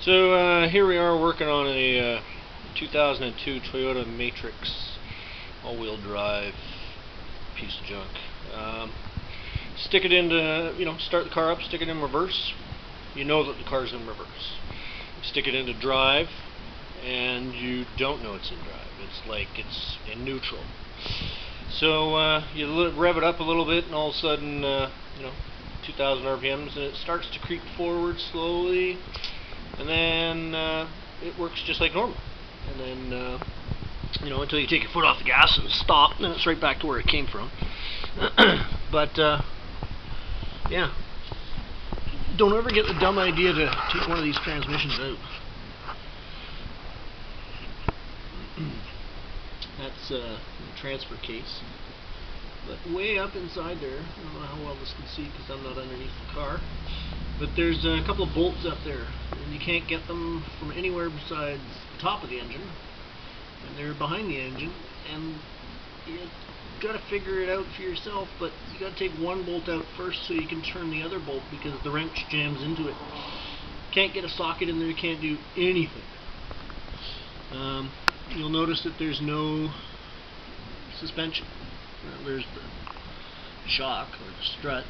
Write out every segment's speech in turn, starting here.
Here we are working on a 2002 toyotaMatrix all-wheel drive piece of junk. Stick it into, start the car up, stick it in reverse. You know that the car's in reverse. Stick it into drive, and you don't know it's in drive. It's like it's in neutral. So you rev it up a little bit, and all of a sudden, 2,000 RPMs, and it starts to creep forward slowly. And then it works just like normal. And then, until you take your foot off the gas and stop, then it's right back to where it came from. But, yeah. Don't ever get the dumb idea to take one of these transmissions out. That's the transfer case. But way up inside there, I don't know how well this can see because I'm not underneath the car, but there's a couple of bolts up there, and you can't get them from anywhere besides the top of the engine, and they're behind the engine, and you got to figure it out for yourself, but you got to take one bolt out first so you can turn the other bolt because the wrench jams into it. Can't get a socket in there, you can't do anything. You'll notice that there's no suspension. There's the shock or the strut,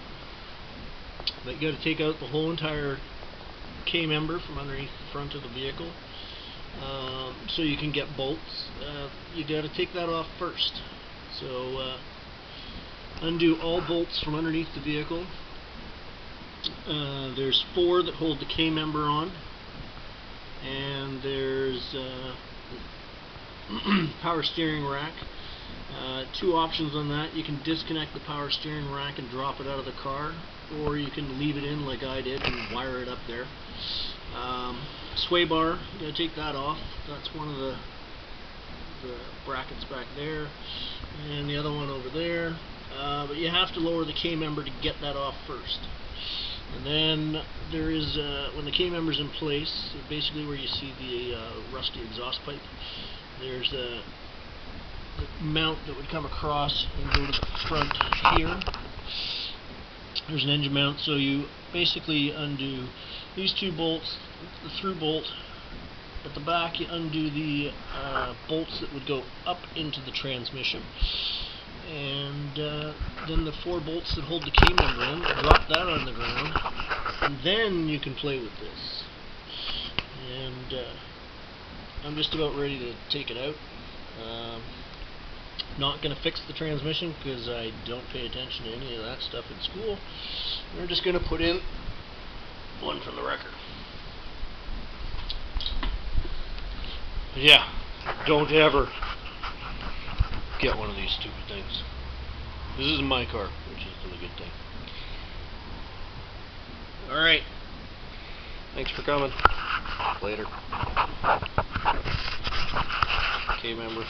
but you got to take out the whole entire K-member from underneath the front of the vehicle so you can get bolts. You got to take that off first. So undo all bolts from underneath the vehicle. There's 4 that hold the K-member on, and there's power steering rack. 2 options on that. You can disconnect the power steering rack and drop it out of the car, or you can leave it in like I did and wire it up there. Sway bar, you gotta take that off. That's one of the brackets back there, and the other one over there. But you have to lower the K-member to get that off first. And then there is, when the K-member's in place, basically where you see the rusty exhaust pipe, there's a mount that would come across and go to the front here. There's an engine mount, so you basically undo these 2 bolts, the through bolt. At the back you undo the bolts that would go up into the transmission, and then the 4 bolts that hold the K-member in, drop that on the ground, and then you can play with this. And I'm just about ready to take it out. Not going to fix the transmission because I don't pay attention to any of that stuff in school. We're just going to put in one from the wrecker. Yeah, don't ever get one of these stupid things. This is my car, which is still a good thing. Alright, thanks for coming. Later. K-member.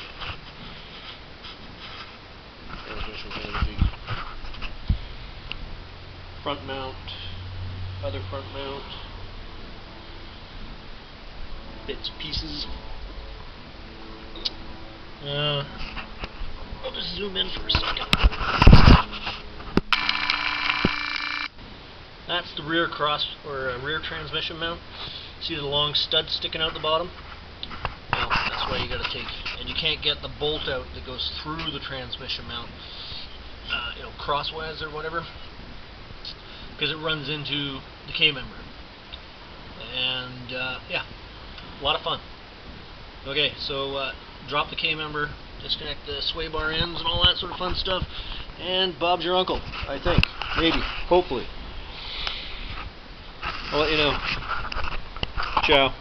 Transmission canopy. Front mount. Other front mount. Bits, pieces. I'll just zoom in for a second. That's the rear rear transmission mount. See the long stud sticking out the bottom? Well, that's why you got to take, and you can't get the bolt out that goes through the transmission mount, crosswise or whatever, because it runs into the K-member. And yeah, a lot of fun. Okay, so drop the K-member, disconnect the sway bar ends and all that sort of fun stuff, and Bob's your uncle, I think. Maybe. Hopefully. I'll let you know. Ciao.